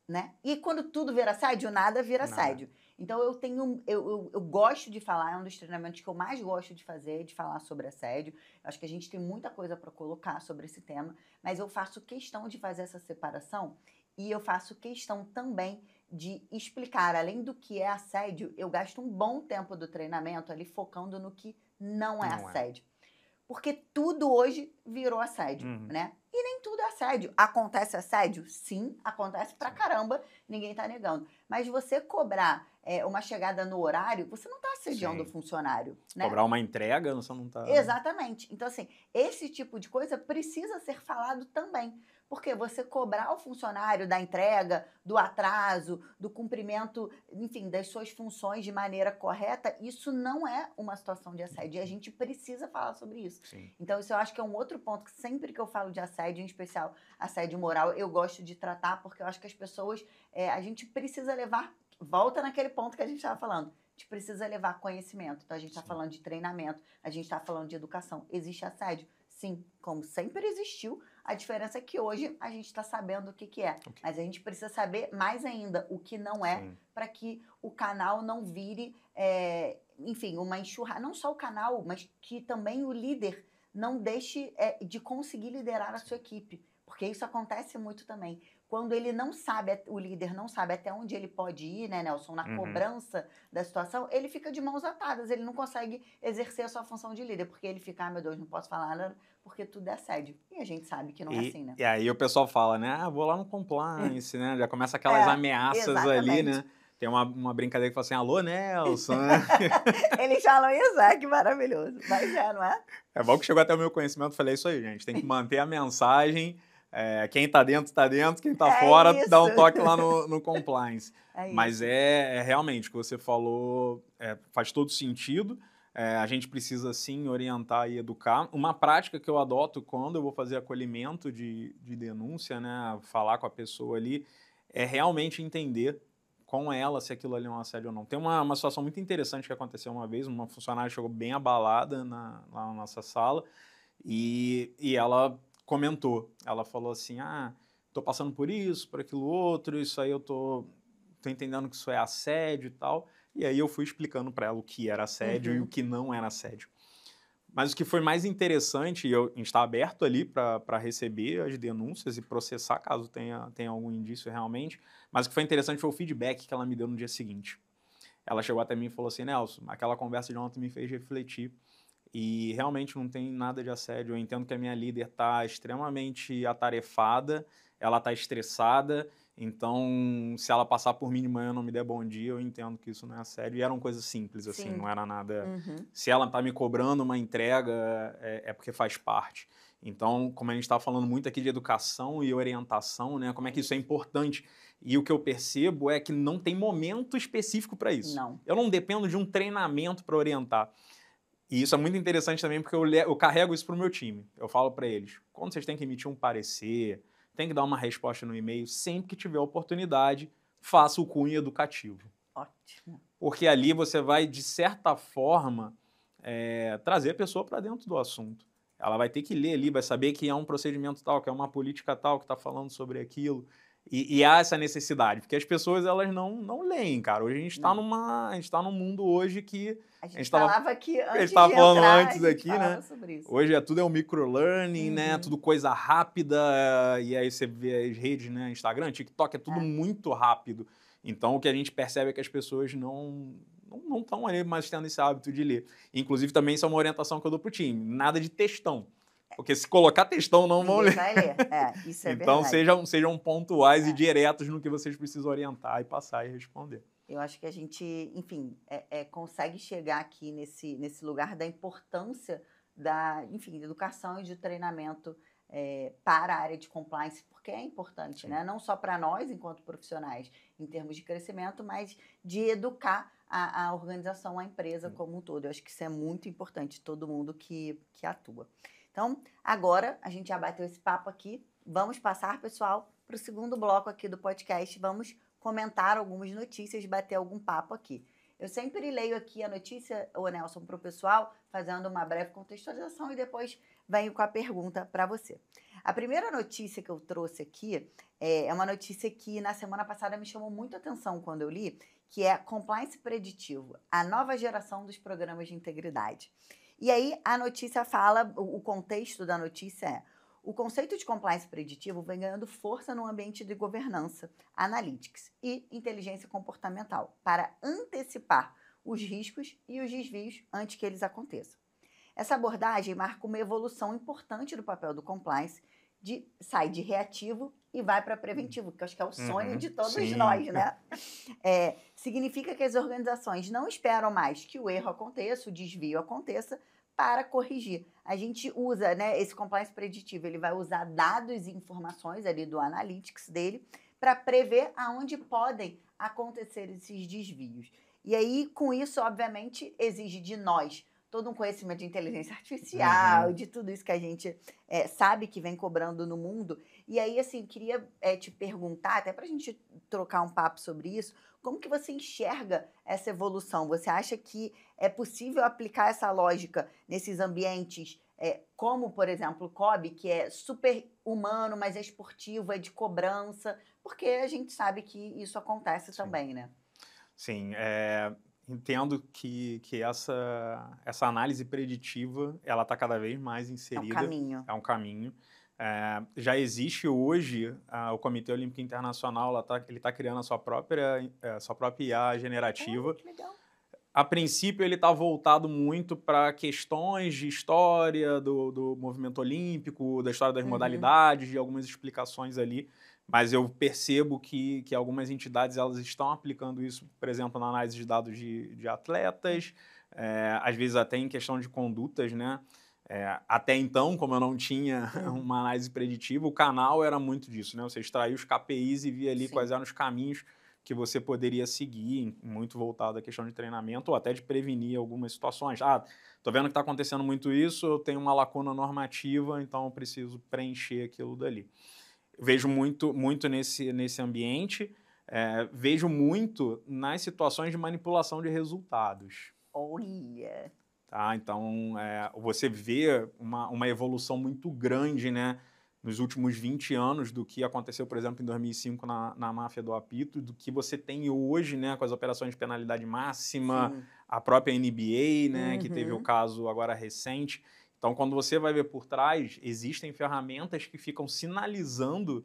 né? E quando tudo vira assédio, nada vira assédio. Então eu gosto de falar, é um dos treinamentos que eu mais gosto de fazer, de falar sobre assédio. Eu acho que a gente tem muita coisa para colocar sobre esse tema, mas eu faço questão de fazer essa separação. E eu faço questão também de explicar, além do que é assédio, eu gasto um bom tempo do treinamento ali focando no que não é assédio. Porque tudo hoje virou assédio, né? E nem tudo é assédio. Acontece assédio? Sim, acontece pra caramba, ninguém tá negando. Mas você cobrar uma chegada no horário, você não tá assediando o funcionário, né? Cobrar uma entrega, você não tá... Exatamente. Então, assim, esse tipo de coisa precisa ser falado também. Porque você cobrar o funcionário da entrega, do atraso, do cumprimento, enfim, das suas funções de maneira correta, isso não é uma situação de assédio. E a gente precisa falar sobre isso. Sim. Então, isso eu acho que é um outro ponto que sempre que eu falo de assédio, em especial assédio moral, eu gosto de tratar, porque eu acho que as pessoas, a gente precisa levar, volta naquele ponto que a gente estava falando, a gente precisa levar conhecimento. Então, a gente está falando de treinamento, a gente está falando de educação. Existe assédio? Sim, como sempre existiu. A diferença é que hoje a gente está sabendo o que é. Mas a gente precisa saber mais ainda o que não é, para que o canal não vire, enfim, uma enxurrada. Não só o canal, mas que também o líder não deixe de conseguir liderar a sua equipe. Porque isso acontece muito também. Quando ele não sabe, o líder não sabe até onde ele pode ir, né, Nelson, na cobrança da situação, ele fica de mãos atadas, ele não consegue exercer a sua função de líder, porque ele fica, meu Deus, não posso falar nada, porque tudo é assédio. E a gente sabe que não é assim, né? E aí o pessoal fala, né, vou lá no compliance, né, já começa aquelas ameaças ali, né? Tem uma brincadeira que fala assim, alô, Nelson, né? Eles falam isso, que maravilhoso. Mas não é? É bom que chegou até o meu conhecimento, falei, isso aí, gente, tem que manter a mensagem, quem tá dentro, quem tá fora, dá um toque lá no compliance. Mas realmente, o que você falou faz todo sentido, a gente precisa sim orientar e educar. Uma prática que eu adoto quando eu vou fazer acolhimento de denúncia, né, falar com a pessoa ali, é realmente entender com ela se aquilo ali é um assédio ou não. Tem uma situação muito interessante que aconteceu uma vez, uma funcionária chegou bem abalada lá na nossa sala e ela comentou, ela falou assim, tô passando por isso, por aquilo outro, isso aí eu tô entendendo que isso é assédio e tal. E aí eu fui explicando para ela o que era assédio e o que não era assédio. Mas o que foi mais interessante, a gente está aberto ali para receber as denúncias e processar caso tenha algum indício realmente, mas o que foi interessante foi o feedback que ela me deu no dia seguinte. Ela chegou até mim e falou assim, Nelson, aquela conversa de ontem me fez refletir e realmente não tem nada de assédio. Eu entendo que a minha líder está extremamente atarefada, ela está estressada, então se ela passar por mim de manhã e não me der bom dia, eu entendo que isso não é assédio. E eram coisas simples, assim, Sim. não era nada... Uhum. Se ela está me cobrando uma entrega, é porque faz parte. Então, como a gente está falando muito aqui de educação e orientação, né, como é que isso é importante. E o que eu percebo é que não tem momento específico para isso. Não. Eu não dependo de um treinamento para orientar. E isso é muito interessante também porque eu carrego isso para o meu time. Eu falo para eles, quando vocês têm que emitir um parecer, tem que dar uma resposta no e-mail, sempre que tiver oportunidade, faça o cunho educativo. Ótimo. Porque ali você vai, de certa forma, trazer a pessoa para dentro do assunto. Ela vai ter que ler ali, vai saber que é um procedimento tal, que é uma política tal, que está falando sobre aquilo. E há essa necessidade, porque as pessoas elas não leem, cara. Hoje a gente está num mundo hoje que a gente falava aqui a gente antes estava de falando entrar, antes a gente aqui, falava né? sobre isso. Hoje tudo é um microlearning, né? Tudo coisa rápida, e aí você vê as redes, né? Instagram, TikTok, é tudo muito rápido. Então o que a gente percebe é que as pessoas não estão ali mais tendo esse hábito de ler. Inclusive também isso é uma orientação que eu dou pro time, nada de textão. Porque se colocar textão, não vão ler. Vai ler. Isso é então, verdade. sejam pontuais e diretos no que vocês precisam orientar e passar e responder. Eu acho que a gente, enfim, consegue chegar aqui nesse lugar da importância da educação e de treinamento para a área de compliance, porque é importante, né? Não só para nós, enquanto profissionais, em termos de crescimento, mas de educar a organização, a empresa como um todo. Eu acho que isso é muito importante, todo mundo que atua. Então, agora, a gente já bateu esse papo aqui, vamos passar, pessoal, para o segundo bloco aqui do podcast, vamos comentar algumas notícias, bater algum papo aqui. Eu sempre leio aqui a notícia, o Nelson, para o pessoal, fazendo uma breve contextualização e depois venho com a pergunta para você. A primeira notícia que eu trouxe aqui é uma notícia que na semana passada me chamou muito a atenção quando eu li, que é Compliance Preditivo, a nova geração dos programas de integridade. E aí a notícia fala, o contexto da notícia é: o conceito de compliance preditivo vem ganhando força no ambiente de governança, analytics e inteligência comportamental para antecipar os riscos e os desvios antes que eles aconteçam. Essa abordagem marca uma evolução importante do papel do compliance, sai de reativo e vai para preventivo, que eu acho que é o sonho de todos nós, né? Significa que as organizações não esperam mais que o erro aconteça, o desvio aconteça, para corrigir. A gente usa, né, esse compliance preditivo, ele vai usar dados e informações ali do analytics dele para prever aonde podem acontecer esses desvios. E aí, com isso, obviamente, exige de nós todo um conhecimento de inteligência artificial, de tudo isso que a gente sabe que vem cobrando no mundo. E aí, assim, queria te perguntar, até para a gente trocar um papo sobre isso, como que você enxerga essa evolução? Você acha que é possível aplicar essa lógica nesses ambientes como, por exemplo, o COB, que é super humano, mas é esportivo, é de cobrança? Porque a gente sabe que isso acontece também, né? Sim, entendo que essa análise preditiva ela está cada vez mais inserida. É um caminho. Já existe hoje o Comitê Olímpico Internacional, ele está criando a sua própria IA generativa. Que legal. A princípio, ele está voltado muito para questões de história do movimento olímpico, da história das modalidades, de algumas explicações ali. Mas eu percebo que algumas entidades elas estão aplicando isso, por exemplo, na análise de dados de atletas, às vezes até em questão de condutas, né? Até então, como eu não tinha uma análise preditiva, o canal era muito disso, né? Você extraía os KPIs e via ali quais eram os caminhos que você poderia seguir, muito voltado à questão de treinamento ou até de prevenir algumas situações. Tô vendo que está acontecendo muito isso, eu tenho uma lacuna normativa, então eu preciso preencher aquilo dali. Vejo muito nesse ambiente, vejo muito nas situações de manipulação de resultados. Olha! Tá? Então, você vê uma evolução muito grande, né, nos últimos 20 anos do que aconteceu, por exemplo, em 2005 na máfia do apito, do que você tem hoje, né, com as operações de penalidade máxima, Sim. a própria NBA, né, que teve o Uhum. caso agora recente. Então, quando você vai ver por trás, existem ferramentas que ficam sinalizando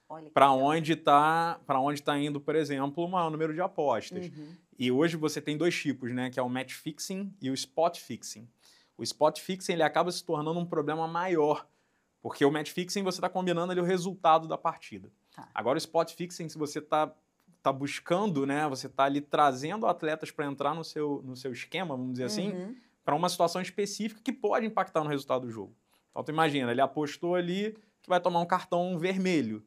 Olha que para legal. onde tá indo, por exemplo, o maior número de apostas. Uhum. E hoje você tem dois tipos, né, que é o match fixing e o spot fixing. O spot fixing ele acaba se tornando um problema maior, porque o match fixing você está combinando ali o resultado da partida. Tá. Agora o spot fixing, se você tá buscando, né, você está ali trazendo atletas para entrar no seu esquema, vamos dizer assim, Uhum. para uma situação específica que pode impactar no resultado do jogo. Então tu imagina, ele apostou ali que vai tomar um cartão vermelho,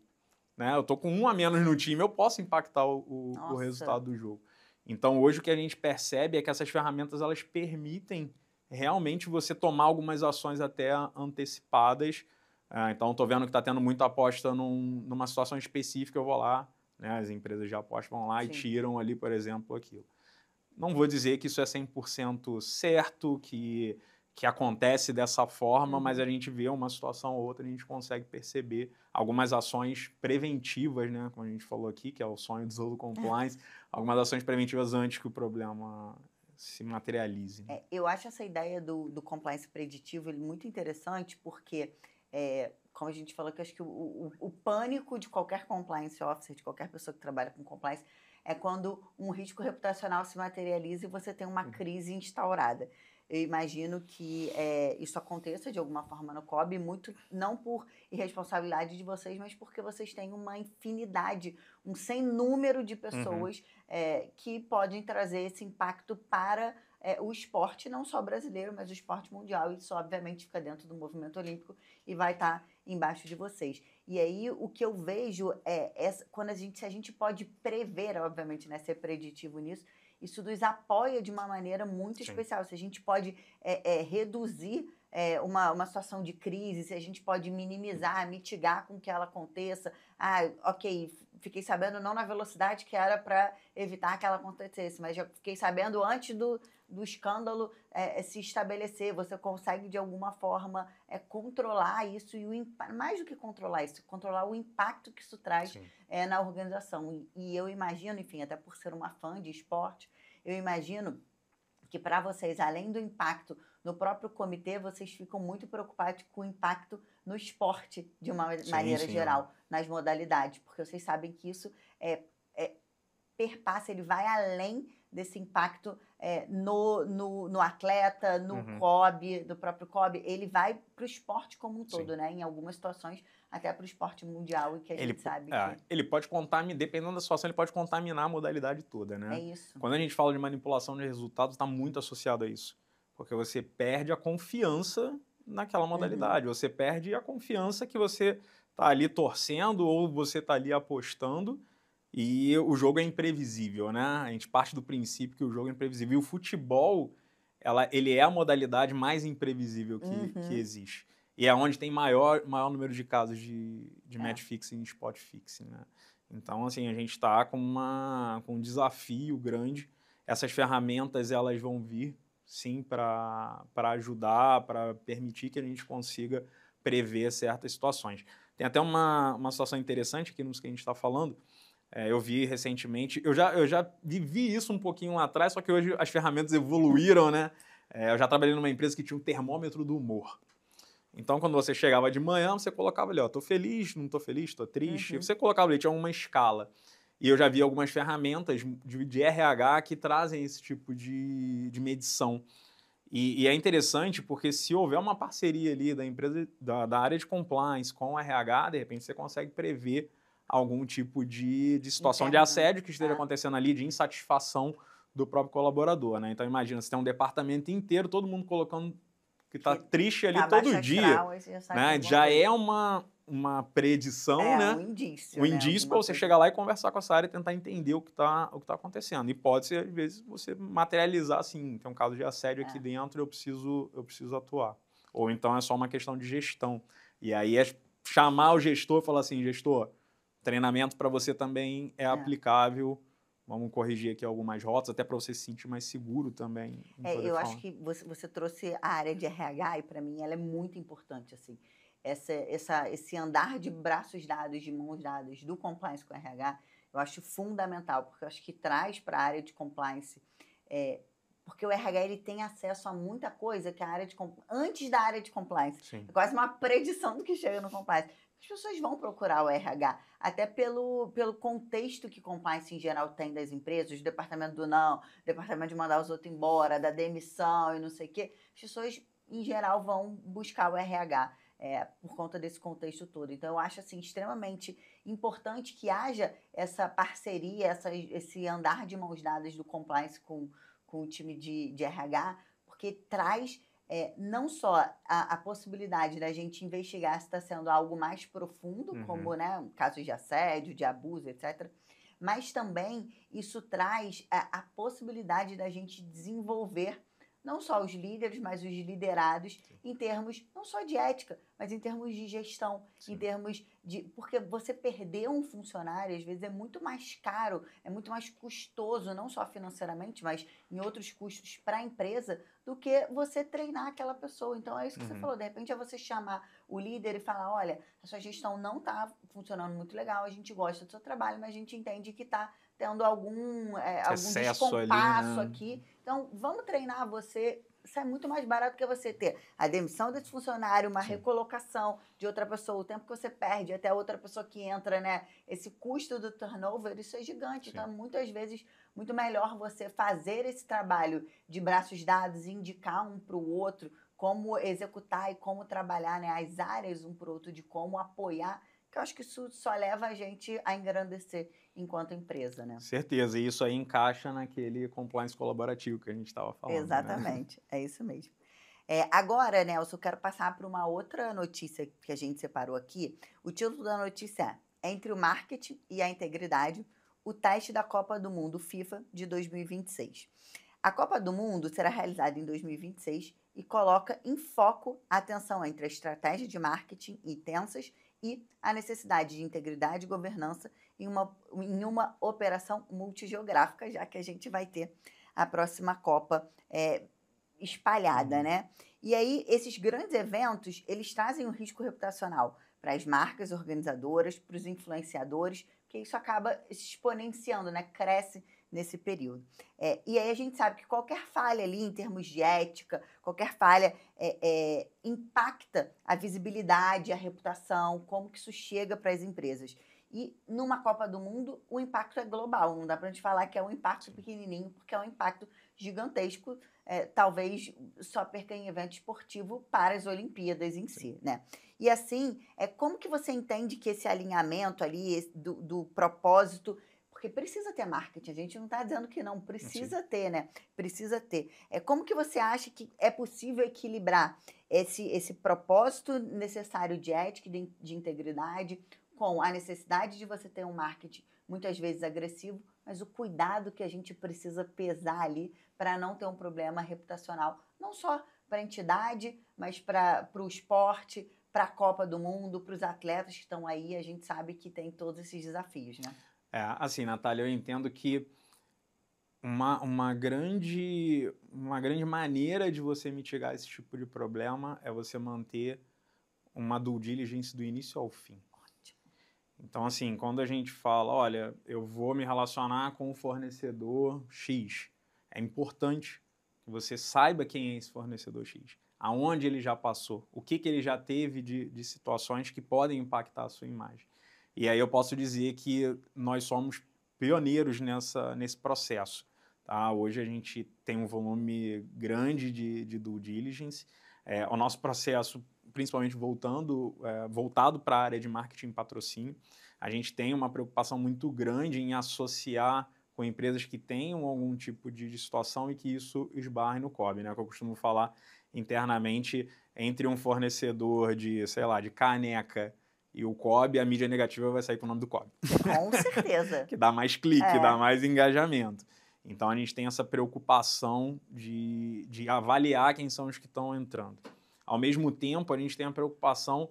né? Eu tô com um a menos no time, eu posso impactar o Nossa. resultado do jogo. Então hoje o que a gente percebe é que essas ferramentas elas permitem realmente você tomar algumas ações até antecipadas. Então estou vendo que está tendo muita aposta numa situação específica, eu vou lá, né? As empresas de aposta vão lá e Sim. tiram ali, por exemplo, aquilo. Não vou dizer que isso é 100% certo, que acontece dessa forma, mas a gente vê uma situação ou outra, a gente consegue perceber algumas ações preventivas, né? Como a gente falou aqui, que é o sonho do Zolo Compliance, algumas ações preventivas antes que o problema se materialize. Né? Eu acho essa ideia do compliance preditivo ele muito interessante, porque, como a gente falou, que eu acho que o pânico de qualquer compliance officer, de qualquer pessoa que trabalha com compliance, é quando um risco reputacional se materializa e você tem uma crise instaurada. Eu imagino que isso aconteça de alguma forma no COB, muito não por irresponsabilidade de vocês, mas porque vocês têm uma infinidade, um sem número de pessoas que podem trazer esse impacto para o esporte, não só brasileiro, mas o esporte mundial. Isso, obviamente, fica dentro do movimento olímpico e vai estar embaixo de vocês. E aí, o que eu vejo quando se a gente pode prever, obviamente, né, ser preditivo nisso, isso nos apoia de uma maneira muito especial. Se a gente pode reduzir uma situação de crise, se a gente pode minimizar, mitigar com que ela aconteça. Ok, fiquei sabendo não na velocidade que era para evitar que ela acontecesse, mas já fiquei sabendo antes do escândalo se estabelecer. Você consegue, de alguma forma, controlar isso e mais do que controlar isso, controlar o impacto que isso traz na organização. E eu imagino, enfim, até por ser uma fã de esporte, eu imagino que para vocês, além do impacto no próprio comitê, vocês ficam muito preocupados com o impacto no esporte, de uma maneira geral, nas modalidades, porque vocês sabem que isso perpassa, ele vai além desse impacto no atleta, no COB, do próprio COB, ele vai para o esporte como um todo, né? Em algumas situações, até para o esporte mundial, e que a gente sabe que... Ele pode contaminar, dependendo da situação, ele pode contaminar a modalidade toda, né? É isso. Quando a gente fala de manipulação de resultados, está muito associado a isso. Porque você perde a confiança naquela modalidade, você perde a confiança que você está ali torcendo ou você está ali apostando e o jogo é imprevisível, né? A gente parte do princípio que o jogo é imprevisível. E o futebol, ele é a modalidade mais imprevisível que existe. E é onde tem maior número de casos de match fixing e spot fixing, né? Então, assim, a gente está com um desafio grande. Essas ferramentas, elas vão vir, sim, para ajudar, para permitir que a gente consiga prever certas situações. Tem até uma situação interessante aqui nos que a gente está falando. Eu vi recentemente, eu já vivi isso um pouquinho lá atrás, só que hoje as ferramentas evoluíram, né? Eu já trabalhei numa empresa que tinha um termômetro do humor. Então, quando você chegava de manhã, você colocava ali, ó, tô feliz, não tô feliz, tô triste. Você colocava ali, tinha uma escala. E eu já vi algumas ferramentas de RH que trazem esse tipo de medição. E é interessante porque se houver uma parceria ali da empresa, da área de compliance com o RH, de repente você consegue prever algum tipo de situação de assédio que esteja acontecendo ali, de insatisfação do próprio colaborador, né? Então, imagina, você tem um departamento inteiro, todo mundo colocando que tá triste ali todo dia, né? Já é uma predição, né? Um indício, Um indício para você chegar lá e conversar com essa área e tentar entender o que tá acontecendo. E pode ser, às vezes, você materializar assim, tem um caso de assédio aqui dentro, eu preciso atuar. Ou então é só uma questão de gestão. E aí é chamar o gestor e falar assim, gestor, treinamento para você também é aplicável. Vamos corrigir aqui algumas rotas, até para você se sentir mais seguro também. Eu acho que você trouxe a área de RH e, para mim, ela é muito importante, assim. esse andar de braços dados, de mãos dadas do compliance com o RH, eu acho fundamental, porque eu acho que traz para a área de compliance, porque o RH ele tem acesso a muita coisa que a área de antes da área de compliance. Sim. É quase uma predição do que chega no compliance. As pessoas vão procurar o RH, até pelo contexto que compliance em geral tem das empresas, o departamento do não, o departamento de mandar os outros embora, da demissão e não sei o quê. As pessoas, em geral, vão buscar o RH por conta desse contexto todo. Então, eu acho assim, extremamente importante que haja essa parceria, esse andar de mãos dadas do compliance com o time de RH, porque traz não só a possibilidade da gente investigar se está sendo algo mais profundo, como casos de assédio, de abuso, etc., mas também isso traz a possibilidade da gente desenvolver não só os líderes, mas os liderados, em termos não só de ética, mas em termos de gestão, em termos de... Porque você perder um funcionário, às vezes, é muito mais caro, é muito mais custoso, não só financeiramente, mas em outros custos para a empresa, do que você treinar aquela pessoa. Então, é isso que você falou. De repente, é você chamar o líder e falar, olha, a sua gestão não está funcionando muito legal, a gente gosta do seu trabalho, mas a gente entende que está tendo algum descompasso aqui. Então, vamos treinar você. Isso é muito mais barato que você ter a demissão desse funcionário, uma recolocação de outra pessoa, o tempo que você perde até a outra pessoa que entra, né? Esse custo do turnover, isso é gigante. Então, muitas vezes, muito melhor você fazer esse trabalho de braços dados, indicar um para o outro, como executar e como trabalhar, né? As áreas um para o outro, de como apoiar, que eu acho que isso só leva a gente a engrandecer enquanto empresa, né? Certeza, e isso aí encaixa naquele compliance colaborativo que a gente estava falando. Exatamente, é isso mesmo. Agora, Nelson, eu quero passar para uma outra notícia que a gente separou aqui. O título da notícia é Entre o Marketing e a Integridade, o teste da Copa do Mundo FIFA de 2026. A Copa do Mundo será realizada em 2026 e coloca em foco a tensão entre a estratégia de marketing intensas e a necessidade de integridade e governança em uma operação multigeográfica, já que a gente vai ter a próxima Copa espalhada, né? E aí, esses grandes eventos, eles trazem um risco reputacional para as marcas organizadoras, para os influenciadores, porque isso acaba se exponenciando, né? Cresce nesse período. E aí a gente sabe que qualquer falha ali em termos de ética, qualquer falha impacta a visibilidade, a reputação, como que isso chega para as empresas. E numa Copa do Mundo, o impacto é global. Não dá para a gente falar que é um impacto pequenininho, porque é um impacto gigantesco. Talvez só perca em evento esportivo para as Olimpíadas em si, né? E assim, como que você entende que esse alinhamento ali do propósito... Porque precisa ter marketing, a gente não está dizendo que não, precisa ter, né? Precisa ter. Como que você acha que é possível equilibrar esse propósito necessário de ética e de integridade com a necessidade de você ter um marketing muitas vezes agressivo, mas o cuidado que a gente precisa pesar ali para não ter um problema reputacional, não só para a entidade, mas para o esporte, para a Copa do Mundo, para os atletas que estão aí, a gente sabe que tem todos esses desafios, né? Assim, Natália, eu entendo que uma grande maneira de você mitigar esse tipo de problema é você manter uma due diligence do início ao fim. Ótimo. Então, assim, quando a gente fala, olha, eu vou me relacionar com o fornecedor X, é importante que você saiba quem é esse fornecedor X, aonde ele já passou, o que ele já teve de situações que podem impactar a sua imagem. E aí eu posso dizer que nós somos pioneiros nesse processo. Tá? Hoje a gente tem um volume grande de due diligence. O nosso processo, principalmente voltado para a área de marketing e patrocínio, a gente tem uma preocupação muito grande em associar com empresas que tenham algum tipo de situação e que isso esbarre no COB, né? Que eu costumo falar internamente, entre um fornecedor de, sei lá, de caneca e o COB, a mídia negativa vai sair com o nome do COB. Com certeza. Que dá mais clique, dá mais engajamento. Então, a gente tem essa preocupação de avaliar quem são os que estão entrando. Ao mesmo tempo, a gente tem a preocupação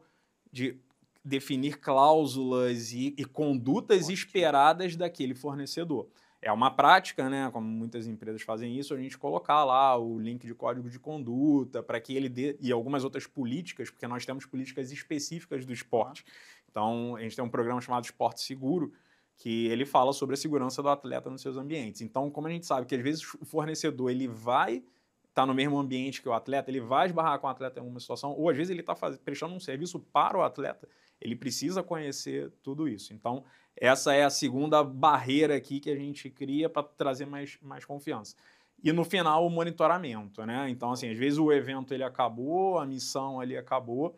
de definir cláusulas e condutas esperadas daquele fornecedor. É uma prática, né? Como muitas empresas fazem isso, a gente colocar lá o link de código de conduta para que ele dê, e algumas outras políticas, porque nós temos políticas específicas do esporte. Então, a gente tem um programa chamado Esporte Seguro, que ele fala sobre a segurança do atleta nos seus ambientes. Então, como a gente sabe que às vezes o fornecedor ele vai estar no mesmo ambiente que o atleta, ele vai esbarrar com o atleta em alguma situação, ou às vezes ele está prestando um serviço para o atleta, ele precisa conhecer tudo isso. Então, essa é a segunda barreira aqui que a gente cria para trazer mais confiança. E no final, o monitoramento, né? Então, assim, às vezes o evento ele acabou, a missão ali acabou,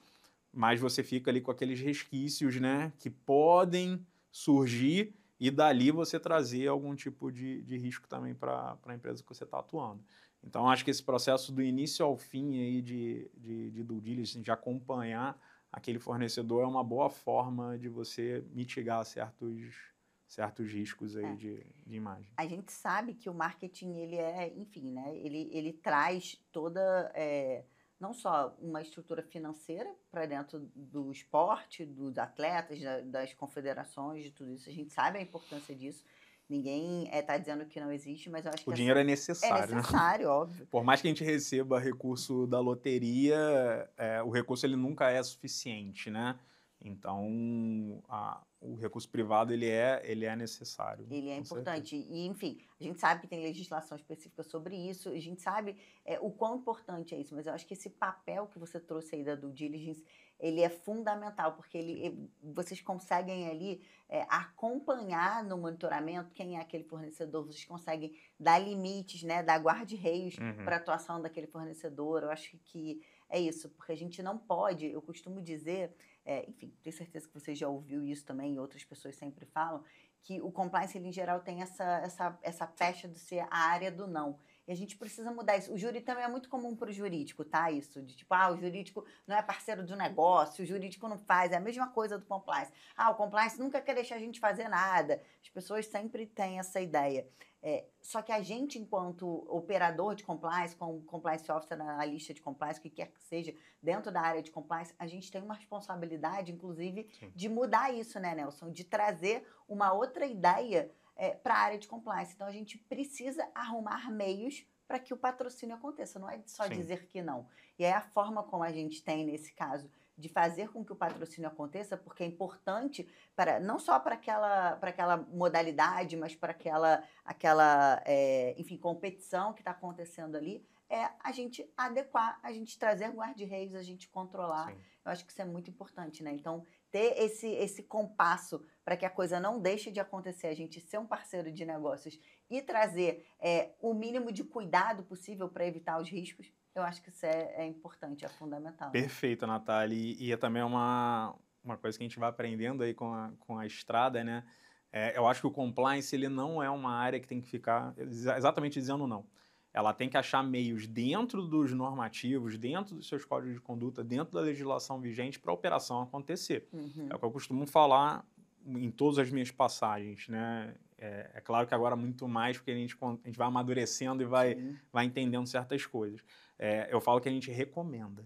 mas você fica ali com aqueles resquícios, né? Que podem surgir e dali você trazer algum tipo de risco também para a empresa que você está atuando. Então, acho que esse processo do início ao fim aí de due diligence, de acompanhar aquele fornecedor, é uma boa forma de você mitigar certos riscos aí de imagem. A gente sabe que o marketing, ele é, enfim, né? Ele traz toda, não só uma estrutura financeira para dentro do esporte, dos atletas, das confederações, de tudo isso. A gente sabe a importância disso. Ninguém está dizendo que não existe, mas eu acho que O dinheiro é necessário, é necessário, óbvio. Por mais que a gente receba recurso da loteria, o recurso ele nunca é suficiente, né? Então, o recurso privado ele é necessário. Ele é com importante. certeza. E, enfim, a gente sabe que tem legislação específica sobre isso, a gente sabe o quão importante é isso, mas eu acho que esse papel que você trouxe aí da due diligence, ele é fundamental, porque vocês conseguem ali acompanhar no monitoramento quem é aquele fornecedor, vocês conseguem dar limites, né, dar guarda-reios para a atuação daquele fornecedor. Eu acho que é isso, porque a gente não pode, eu costumo dizer, enfim, tenho certeza que você já ouviu isso também, e outras pessoas sempre falam, que o compliance, ele, em geral, tem essa pecha de ser a área do não. E a gente precisa mudar isso. O júri também é muito comum para o jurídico, tá? Isso, de tipo, o jurídico não é parceiro do negócio, o jurídico não faz. É a mesma coisa do compliance. O compliance nunca quer deixar a gente fazer nada. As pessoas sempre têm essa ideia. Só que a gente, enquanto operador de compliance, com compliance officer na lista de compliance, o que quer que seja, dentro da área de compliance, a gente tem uma responsabilidade, inclusive, de mudar isso, né, Nelson? De trazer uma outra ideia para a área de compliance. Então, a gente precisa arrumar meios para que o patrocínio aconteça. Não é só dizer que não. E é a forma como a gente tem, nesse caso, de fazer com que o patrocínio aconteça, porque é importante não só para aquela modalidade, mas para aquela enfim, competição que está acontecendo ali, a gente adequar, a gente trazer guarda-reios, a gente controlar. Sim. Eu acho que isso é muito importante, né? Então, ter esse compasso para que a coisa não deixe de acontecer, a gente ser um parceiro de negócios e trazer o mínimo de cuidado possível para evitar os riscos, eu acho que isso é importante, é fundamental. Perfeito, né? Natália. E é também uma coisa que a gente vai aprendendo aí com a estrada, né? Eu acho que o compliance ele não é uma área que tem que ficar exatamente dizendo não. Ela tem que achar meios dentro dos normativos, dentro dos seus códigos de conduta, dentro da legislação vigente para a operação acontecer. É o que eu costumo falar em todas as minhas passagens, né? É claro que agora muito mais, porque a gente vai amadurecendo e vai entendendo certas coisas. Eu falo que a gente recomenda.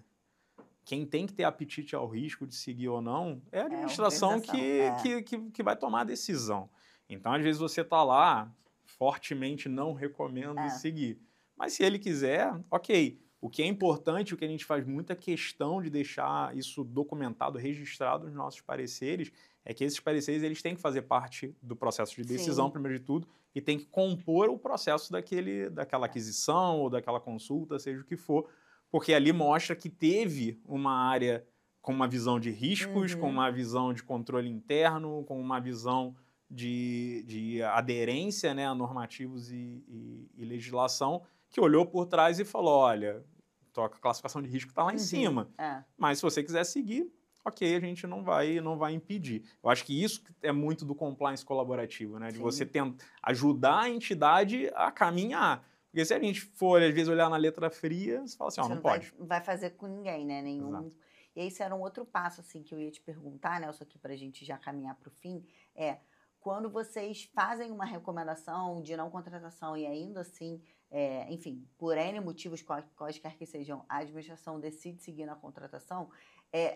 Quem tem que ter apetite ao risco de seguir ou não é a administração que vai tomar a decisão. Então, às vezes, você está lá, fortemente não recomendo seguir. Mas se ele quiser, ok. O que é importante, o que a gente faz muita questão de deixar isso documentado, registrado nos nossos pareceres, é que esses pareceres eles têm que fazer parte do processo de decisão, primeiro de tudo, e tem que compor o processo daquela aquisição ou daquela consulta, seja o que for, porque ali mostra que teve uma área com uma visão de riscos, com uma visão de controle interno, com uma visão de aderência, né, a normativos e legislação, que olhou por trás e falou, olha, a classificação de risco está lá em cima, mas se você quiser seguir, ok, a gente não vai impedir. Eu acho que isso é muito do compliance colaborativo, né, de você ajudar a entidade a caminhar. Porque se a gente for, às vezes, olhar na letra fria, você fala assim, não pode. Vai fazer com ninguém, né? Nenhum. Exato. E esse era um outro passo, assim, que eu ia te perguntar, Nelson, aqui para a gente já caminhar para o fim, quando vocês fazem uma recomendação de não contratação e ainda assim, enfim, por N motivos, quaisquer que sejam, a administração decide seguir na contratação,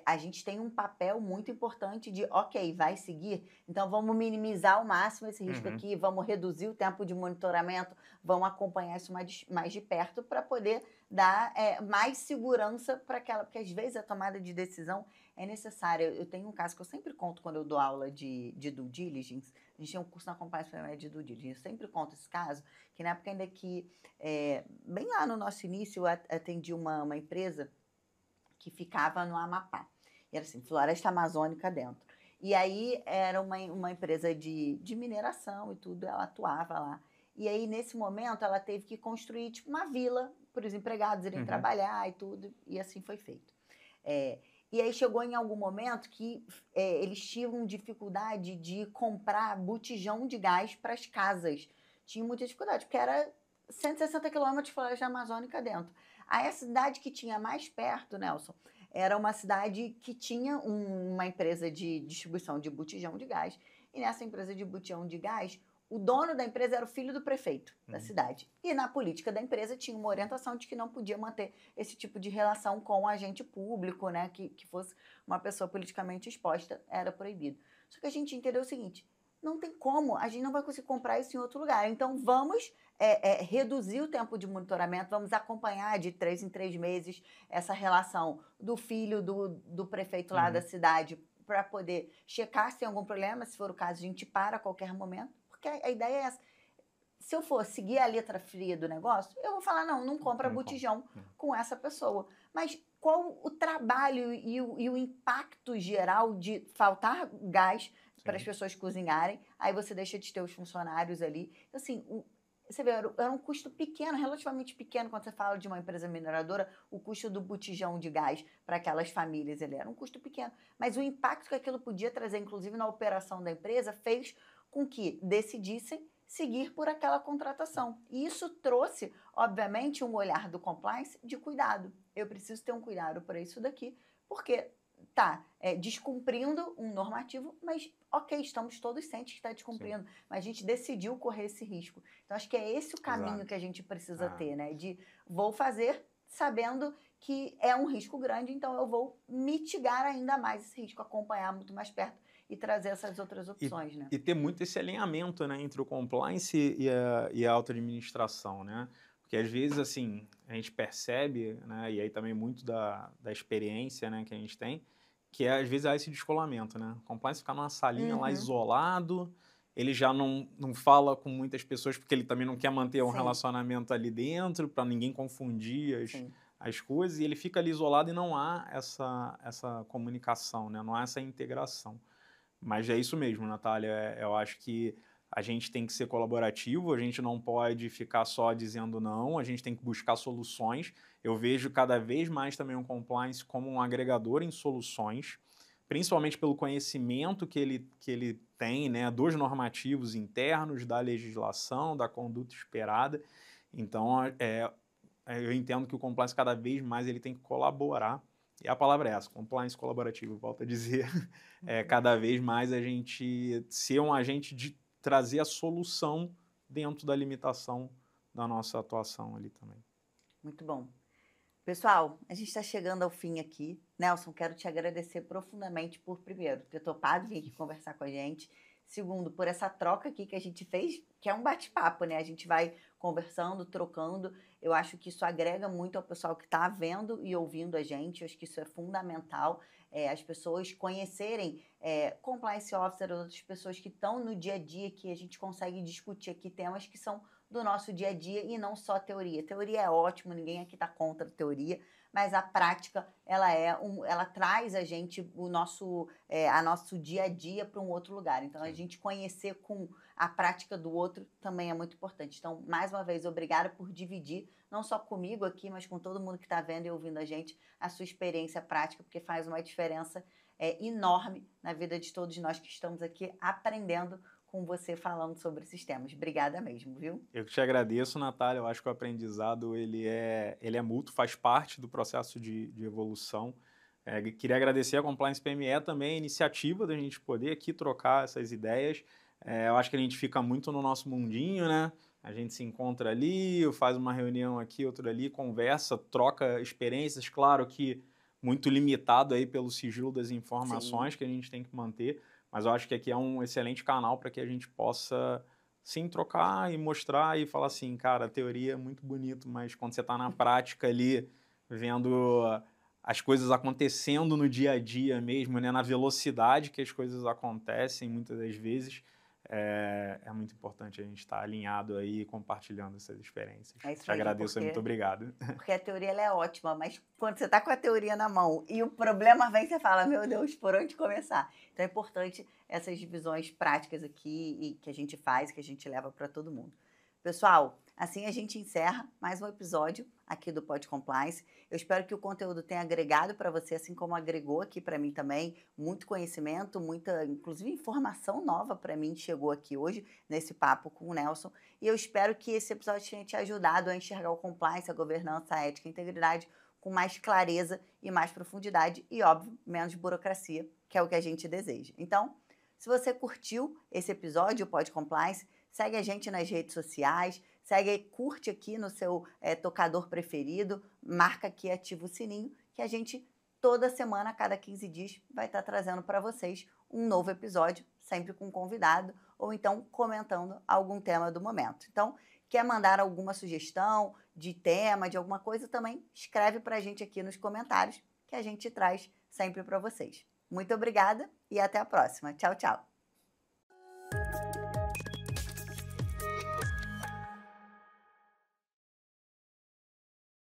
a gente tem um papel muito importante de, ok, vai seguir, então vamos minimizar ao máximo esse risco aqui, vamos reduzir o tempo de monitoramento, vamos acompanhar isso mais de perto para poder dar mais segurança para aquela, porque às vezes a tomada de decisão é necessária. Eu tenho um caso que eu sempre conto quando eu dou aula de due diligence, a gente tem um curso na Compliance PME de due diligence, eu sempre conto esse caso, que na época ainda que, bem lá no nosso início, eu atendi uma empresa que ficava no Amapá. E era assim, floresta amazônica dentro. E aí era uma empresa de mineração e tudo, ela atuava lá. E aí, nesse momento, ela teve que construir tipo uma vila para os empregados irem trabalhar e tudo, e assim foi feito. E aí chegou em algum momento que eles tinham dificuldade de comprar botijão de gás para as casas. Tinha muita dificuldade, porque era 160 quilômetros de floresta amazônica dentro. Aí a cidade que tinha mais perto, Nelson, era uma cidade que tinha uma empresa de distribuição de botijão de gás. E nessa empresa de botijão de gás, o dono da empresa era o filho do prefeito da cidade. E na política da empresa tinha uma orientação de que não podia manter esse tipo de relação com o agente público, né? Que fosse uma pessoa politicamente exposta, era proibido. Só que a gente entendeu o seguinte, não tem como, a gente não vai conseguir comprar isso em outro lugar. Então, vamos reduzir o tempo de monitoramento, vamos acompanhar de 3 em 3 meses essa relação do filho do prefeito lá da cidade para poder checar se tem algum problema, se for o caso, a gente para a qualquer momento, porque a ideia é essa. Se eu for seguir a letra fria do negócio, eu vou falar, não compra botijão com essa pessoa. Mas qual o trabalho e o impacto geral de faltar gás para as pessoas cozinharem, aí você deixa de ter os funcionários ali. Assim, você vê, era um custo pequeno, relativamente pequeno, quando você fala de uma empresa mineradora, o custo do botijão de gás para aquelas famílias, ele era um custo pequeno. Mas o impacto que aquilo podia trazer, inclusive na operação da empresa, fez com que decidissem seguir por aquela contratação. E isso trouxe, obviamente, um olhar do compliance de cuidado. Eu preciso ter um cuidado para isso daqui, porque está descumprindo um normativo, mas ok, estamos todos cientes que está descumprindo, mas a gente decidiu correr esse risco. Então, acho que é esse o caminho que a gente precisa ter, né? De vou fazer sabendo que é um risco grande, então eu vou mitigar ainda mais esse risco, acompanhar muito mais perto e trazer essas outras opções, né? E ter muito esse alinhamento, né, entre o compliance e a auto-administração, né? Porque às vezes, assim, a gente percebe, né, e aí também muito da experiência, né, que a gente tem, que às vezes há esse descolamento, né? O compliance fica numa salinha lá isolado, ele já não fala com muitas pessoas porque ele também não quer manter um relacionamento ali dentro, para ninguém confundir as coisas, e ele fica ali isolado e não há essa comunicação, né? Não há essa integração. Mas é isso mesmo, Natália, eu acho que a gente tem que ser colaborativo, a gente não pode ficar só dizendo não, a gente tem que buscar soluções. Eu vejo cada vez mais também o compliance como um agregador em soluções, principalmente pelo conhecimento que ele tem, né, dos normativos internos, da legislação, da conduta esperada. Então, eu entendo que o compliance cada vez mais ele tem que colaborar. E a palavra é essa, compliance colaborativo, volto a dizer. Cada vez mais a gente ser um agente de trazer a solução dentro da limitação da nossa atuação ali também. Muito bom. Pessoal, a gente está chegando ao fim aqui. Nelson, quero te agradecer profundamente por, primeiro, ter topado vir aqui conversar com a gente. Segundo, por essa troca aqui que a gente fez, que é um bate-papo, né? A gente vai conversando, trocando. Eu acho que isso agrega muito ao pessoal que está vendo e ouvindo a gente. Eu acho que isso é fundamental. As pessoas conhecerem compliance officer, outras pessoas que estão no dia a dia, que a gente consegue discutir aqui temas que são do nosso dia a dia e não só teoria. Teoria é ótimo, ninguém aqui está contra a teoria, mas a prática, ela traz a gente o nosso dia a dia para um outro lugar. Então, a gente conhecer com a prática do outro também é muito importante. Então, mais uma vez, obrigada por dividir, não só comigo aqui, mas com todo mundo que está vendo e ouvindo a gente, a sua experiência prática, porque faz uma diferença enorme na vida de todos nós que estamos aqui aprendendo com você falando sobre esses temas. Obrigada mesmo, viu? Eu que te agradeço, Natália. Eu acho que o aprendizado ele é mútuo, faz parte do processo de evolução. Queria agradecer a Compliance PME também, a iniciativa da gente poder aqui trocar essas ideias. Eu acho que a gente fica muito no nosso mundinho, né? A gente se encontra ali, faz uma reunião aqui, outra ali, conversa, troca experiências. Claro que muito limitado aí pelo sigilo das Sim. informações que a gente tem que manter, mas eu acho que aqui é um excelente canal para que a gente possa, sim, trocar e mostrar e falar assim, cara, a teoria é muito bonito, mas quando você está na prática ali, vendo as coisas acontecendo no dia a dia mesmo, né, na velocidade que as coisas acontecem muitas das vezes, é muito importante a gente estar alinhado aí compartilhando essas experiências. É isso Te mesmo, agradeço, muito obrigado. porque a teoria ela é ótima, mas quando você está com a teoria na mão e o problema vem, você fala, meu Deus, por onde começar? Então é importante essas divisões práticas aqui e que a gente faz, que a gente leva para todo mundo. Pessoal, assim a gente encerra mais um episódio aqui do Pod Compliance. Eu espero que o conteúdo tenha agregado para você, assim como agregou aqui para mim também, muito conhecimento, muita, inclusive, informação nova para mim chegou aqui hoje, nesse papo com o Nelson. E eu espero que esse episódio tenha te ajudado a enxergar o compliance, a governança, a ética e a integridade com mais clareza e mais profundidade e, óbvio, menos burocracia, que é o que a gente deseja. Então, se você curtiu esse episódio, o Pod Compliance, segue a gente nas redes sociais, curte aqui no seu tocador preferido, marca aqui, ativa o sininho, que a gente toda semana, a cada 15 dias, vai estar trazendo para vocês um novo episódio, sempre com um convidado, ou então comentando algum tema do momento. Então, quer mandar alguma sugestão de tema, de alguma coisa, também escreve para a gente aqui nos comentários, que a gente traz sempre para vocês. Muito obrigada e até a próxima. Tchau, tchau.